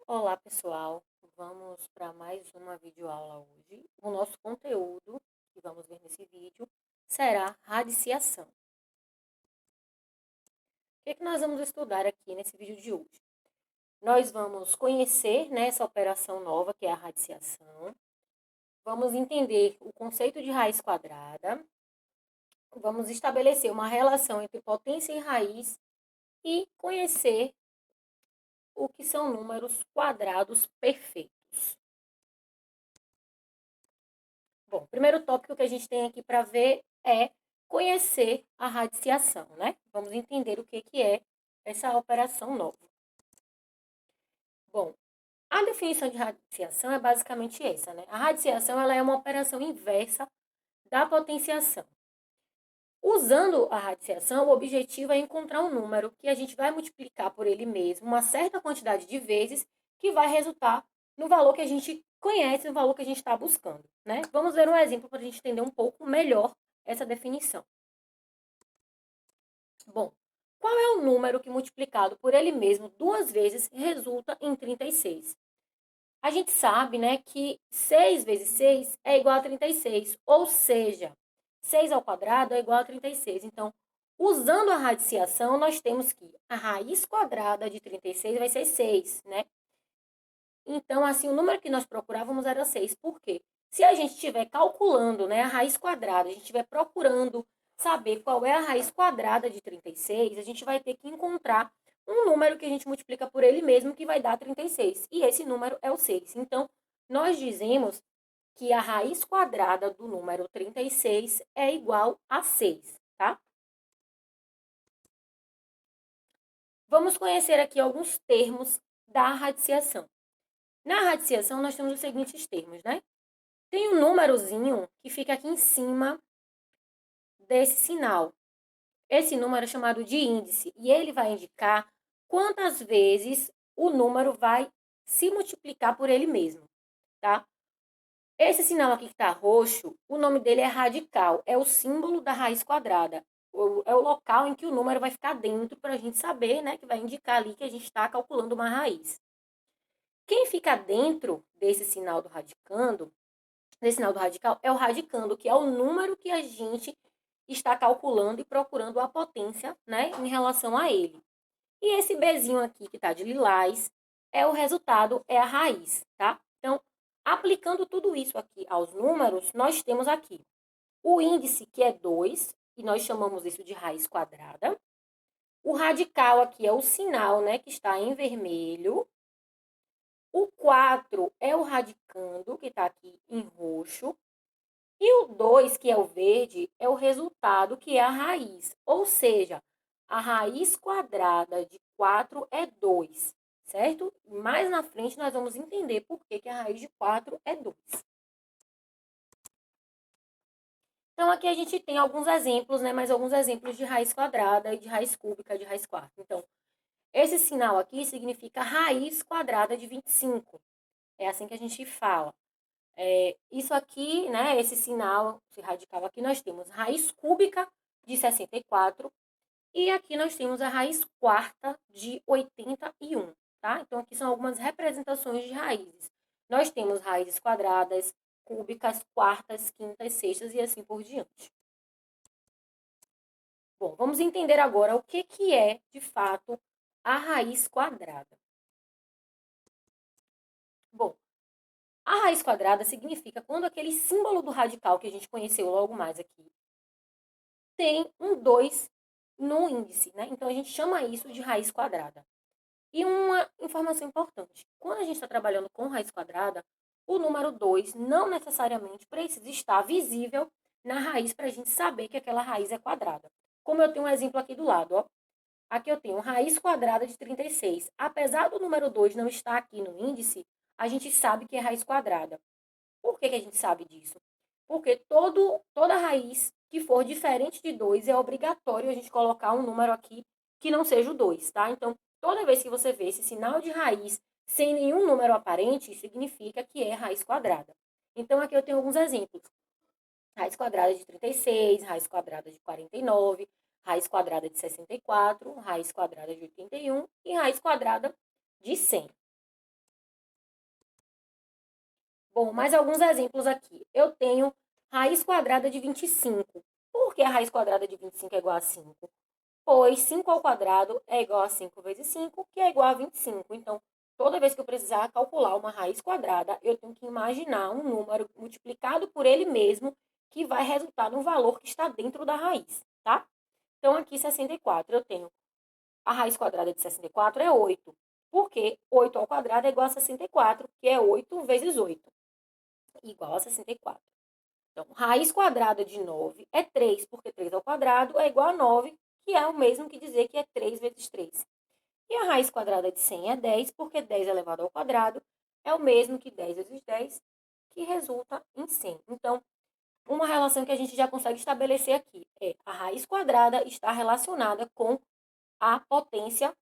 Olá, pessoal. Vamos para mais uma videoaula hoje. O nosso conteúdo que vamos ver nesse vídeo será radiciação. O que nós vamos estudar aqui nesse vídeo de hoje? Nós vamos conhecer, né, essa operação nova que é a radiciação. Vamos entender o conceito de raiz quadrada. Vamos estabelecer uma relação entre potência e raiz e conhecer o que são números quadrados perfeitos. Bom, o primeiro tópico que a gente tem aqui para ver é conhecer a radiciação, né? Vamos entender o que é essa operação nova. Bom, a definição de radiciação é basicamente essa, né? A radiciação ela é uma operação inversa da potenciação. Usando a radiciação, o objetivo é encontrar um número que a gente vai multiplicar por ele mesmo uma certa quantidade de vezes que vai resultar no valor que a gente conhece, no valor que a gente está buscando, né? Vamos ver um exemplo para a gente entender um pouco melhor essa definição. Bom, qual é o número que multiplicado por ele mesmo duas vezes resulta em 36? A gente sabe, né, que 6 vezes 6 é igual a 36, ou seja, 6 ao quadrado é igual a 36. Então, usando a radiciação, nós temos que a raiz quadrada de 36 vai ser 6, né? Então, assim, o número que nós procurávamos era 6. Por quê? Se a gente estiver calculando, né, a raiz quadrada, a gente estiver procurando saber qual é a raiz quadrada de 36, a gente vai ter que encontrar um número que a gente multiplica por ele mesmo, que vai dar 36. E esse número é o 6. Então, nós dizemos que a raiz quadrada do número 36 é igual a 6, tá? Vamos conhecer aqui alguns termos da radiciação. Na radiciação, nós temos os seguintes termos, né? Tem um númerozinho que fica aqui em cima desse sinal. Esse número é chamado de índice e ele vai indicar quantas vezes o número vai se multiplicar por ele mesmo, tá? Esse sinal aqui que está roxo, o nome dele é radical, é o símbolo da raiz quadrada. É o local em que o número vai ficar dentro para a gente saber, né, que vai indicar ali que a gente está calculando uma raiz. Quem fica dentro desse sinal do radicando, desse sinal do radical, é o radicando, que é o número que a gente está calculando e procurando a potência, né, em relação a ele. E esse Bzinho aqui, que está de lilás, é o resultado, é a raiz, tá? Então, aplicando tudo isso aqui aos números, nós temos aqui o índice, que é 2, e nós chamamos isso de raiz quadrada. O radical aqui é o sinal, né, que está em vermelho. O 4 é o radicando, que está aqui em roxo. E o 2, que é o verde, é o resultado, que é a raiz. Ou seja, a raiz quadrada de 4 é 2, certo? Mais na frente nós vamos entender por que a raiz de 4 é 2. Então, aqui a gente tem alguns exemplos, né? Mais alguns exemplos de raiz quadrada e de raiz cúbica de raiz quarta. Então, esse sinal aqui significa raiz quadrada de 25. É assim que a gente fala. Isso aqui, né, esse sinal, esse radical aqui, nós temos raiz cúbica de 64 e aqui nós temos a raiz quarta de 81, tá? Então, aqui são algumas representações de raízes. Nós temos raízes quadradas, cúbicas, quartas, quintas, sextas e assim por diante. Bom, vamos entender agora o que é, de fato, a raiz quadrada. Bom, a raiz quadrada significa quando aquele símbolo do radical que a gente conheceu logo mais aqui tem um 2 no índice, né? Então, a gente chama isso de raiz quadrada. E uma informação importante, quando a gente está trabalhando com raiz quadrada, o número 2 não necessariamente precisa estar visível na raiz para a gente saber que aquela raiz é quadrada. Como eu tenho um exemplo aqui do lado, ó. Aqui eu tenho raiz quadrada de 36. Apesar do número 2 não estar aqui no índice, a gente sabe que é raiz quadrada. Por que a gente sabe disso? Porque toda raiz que for diferente de 2 é obrigatório a gente colocar um número aqui que não seja o 2, tá? Então, toda vez que você vê esse sinal de raiz sem nenhum número aparente, significa que é raiz quadrada. Então, aqui eu tenho alguns exemplos. Raiz quadrada de 36, raiz quadrada de 49, raiz quadrada de 64, raiz quadrada de 81 e raiz quadrada de 100. Bom, mais alguns exemplos aqui. Eu tenho raiz quadrada de 25. Por que a raiz quadrada de 25 é igual a 5? Pois 5 ao quadrado é igual a 5 vezes 5, que é igual a 25. Então, toda vez que eu precisar calcular uma raiz quadrada, eu tenho que imaginar um número multiplicado por ele mesmo, que vai resultar no valor que está dentro da raiz, tá? Então, aqui 64, eu tenho a raiz quadrada de 64 é 8. Porque 8 ao quadrado é igual a 64, que é 8 vezes 8, igual a 64. Então, raiz quadrada de 9 é 3, porque 3 ao quadrado é igual a 9, que é o mesmo que dizer que é 3 vezes 3. E a raiz quadrada de 100 é 10, porque 10 elevado ao quadrado é o mesmo que 10 vezes 10, que resulta em 100. Então, uma relação que a gente já consegue estabelecer aqui é a raiz quadrada está relacionada com a potência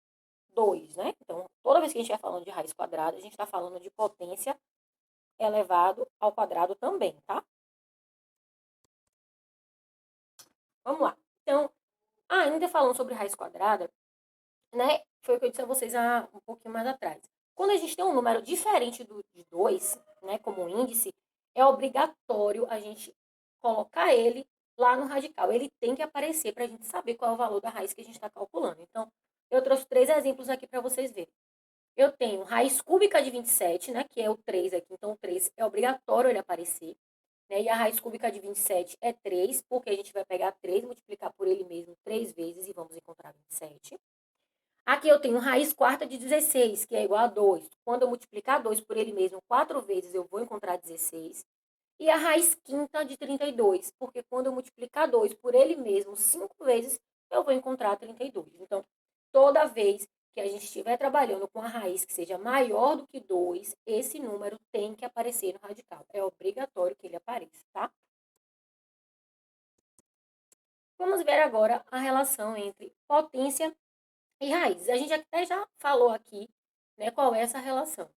2, né? Então, toda vez que a gente vai falando de raiz quadrada, a gente está falando de potência elevado ao quadrado também, tá? Vamos lá. Então, ainda falando sobre raiz quadrada, né? Foi o que eu disse a vocês há um pouquinho mais atrás. Quando a gente tem um número diferente de 2, né, como índice, é obrigatório a gente colocar ele lá no radical. Ele tem que aparecer para a gente saber qual é o valor da raiz que a gente está calculando. Então, eu trouxe 3 exemplos aqui para vocês verem. Eu tenho raiz cúbica de 27, né, que é o 3 aqui. Então, o 3 é obrigatório ele aparecer. Né? E a raiz cúbica de 27 é 3, porque a gente vai pegar 3, multiplicar por ele mesmo 3 vezes e vamos encontrar 27. Aqui eu tenho raiz quarta de 16, que é igual a 2. Quando eu multiplicar 2 por ele mesmo 4 vezes, eu vou encontrar 16. E a raiz quinta de 32, porque quando eu multiplicar 2 por ele mesmo 5 vezes, eu vou encontrar 32. Então, toda vez que a gente estiver trabalhando com a raiz que seja maior do que 2, esse número tem que aparecer no radical. É obrigatório que ele apareça, tá? Vamos ver agora a relação entre potência e raiz. A gente até já falou aqui, né, qual é essa relação.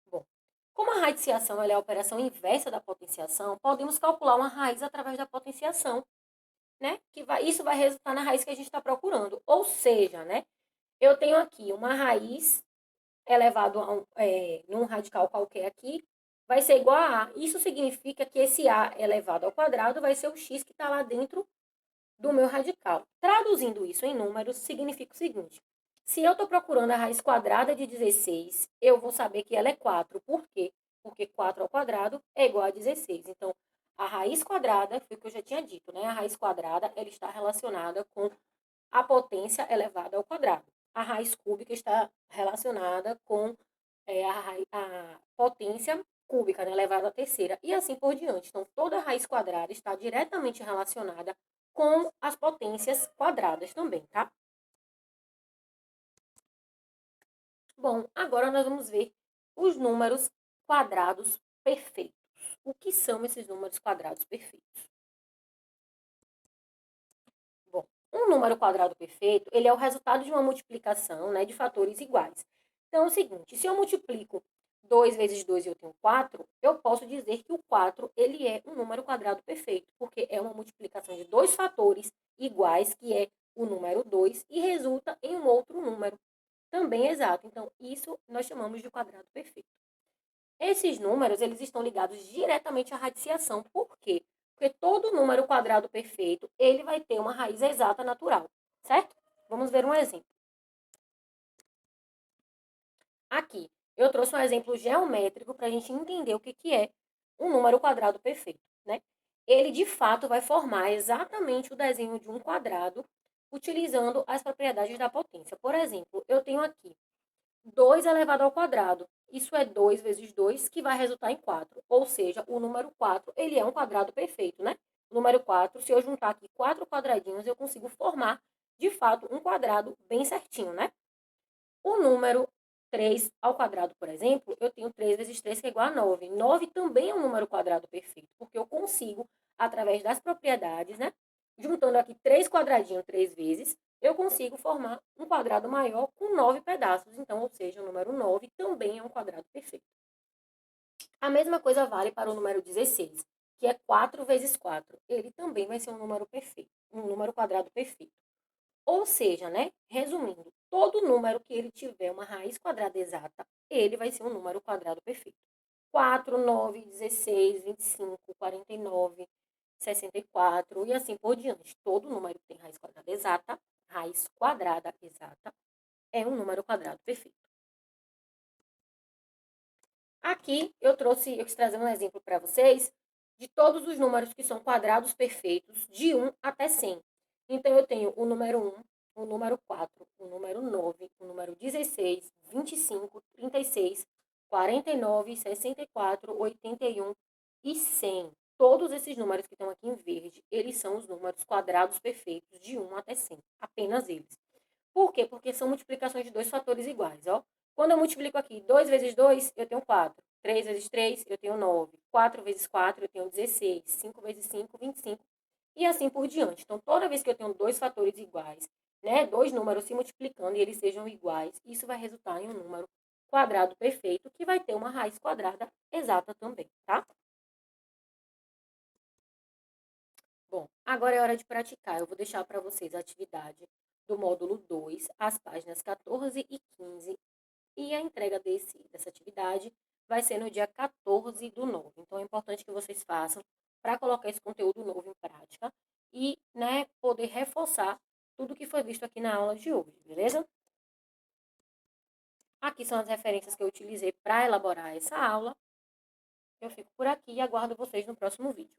Bom, como a radiciação é a operação inversa da potenciação, podemos calcular uma raiz através da potenciação, né? Isso vai resultar na raiz que a gente está procurando. Ou seja, né, eu tenho aqui uma raiz elevado a num radical qualquer aqui, vai ser igual a A. Isso significa que esse A elevado ao quadrado vai ser o x que está lá dentro do meu radical. Traduzindo isso em números, significa o seguinte: se eu estou procurando a raiz quadrada de 16, eu vou saber que ela é 4. Por quê? Porque 4 ao quadrado é igual a 16. Então, a raiz quadrada, foi o que eu já tinha dito, né? A raiz quadrada ela está relacionada com a potência elevada ao quadrado. A raiz cúbica está relacionada com a potência cúbica, né, elevada à terceira, e assim por diante. Então, toda raiz quadrada está diretamente relacionada com as potências quadradas também, tá? Bom, agora nós vamos ver os números quadrados perfeitos. O que são esses números quadrados perfeitos? Bom, um número quadrado perfeito, ele é o resultado de uma multiplicação, né, de fatores iguais. Então, é o seguinte, se eu multiplico 2 vezes 2 e eu tenho 4, eu posso dizer que o 4 ele é um número quadrado perfeito, porque é uma multiplicação de dois fatores iguais, que é o número 2, e resulta em um outro número também exato. Então, isso nós chamamos de quadrado perfeito. Esses números, eles estão ligados diretamente à radiciação. Por quê? Porque todo número quadrado perfeito, ele vai ter uma raiz exata natural, certo? Vamos ver um exemplo. Aqui, eu trouxe um exemplo geométrico para a gente entender o que é um número quadrado perfeito, né? Ele, de fato, vai formar exatamente o desenho de um quadrado utilizando as propriedades da potência. Por exemplo, eu tenho aqui 2 elevado ao quadrado. Isso é 2 vezes 2, que vai resultar em 4. Ou seja, o número 4, ele é um quadrado perfeito, né? O número 4, se eu juntar aqui 4 quadradinhos, eu consigo formar, de fato, um quadrado bem certinho, né? O número 3 ao quadrado, por exemplo, eu tenho 3 vezes 3, que é igual a 9. 9 também é um número quadrado perfeito, porque eu consigo, através das propriedades, né? Juntando aqui 3 quadradinhos 3 vezes, eu consigo formar um quadrado maior com 9 pedaços. Então, ou seja, o número 9 também é um quadrado perfeito. A mesma coisa vale para o número 16, que é 4 vezes 4. Ele também vai ser um número perfeito, um número quadrado perfeito. Ou seja, né, resumindo, todo número que ele tiver uma raiz quadrada exata, ele vai ser um número quadrado perfeito. 4, 9, 16, 25, 49, 64 e assim por diante. Todo número que tem raiz quadrada exata é um número quadrado perfeito. Aqui eu quis trazer um exemplo para vocês de todos os números que são quadrados perfeitos de 1 até 100. Então, eu tenho o número 1, o número 4, o número 9, o número 16, 25, 36, 49, 64, 81 e 100. Todos esses números que estão aqui em verde, eles são os números quadrados perfeitos de 1 até 100. Apenas eles. Por quê? Porque são multiplicações de dois fatores iguais, ó. Quando eu multiplico aqui 2 vezes 2, eu tenho 4. 3 vezes 3, eu tenho 9. 4 vezes 4, eu tenho 16. 5 vezes 5, 25. E assim por diante. Então, toda vez que eu tenho dois fatores iguais, né, dois números se multiplicando e eles sejam iguais, isso vai resultar em um número quadrado perfeito que vai ter uma raiz quadrada exata também, tá? Bom, agora é hora de praticar. Eu vou deixar para vocês a atividade do módulo 2, as páginas 14 e 15. E a entrega dessa atividade vai ser no dia 14 do 9. Então, é importante que vocês façam para colocar esse conteúdo novo em prática e, né, poder reforçar tudo que foi visto aqui na aula de hoje, beleza? Aqui são as referências que eu utilizei para elaborar essa aula. Eu fico por aqui e aguardo vocês no próximo vídeo.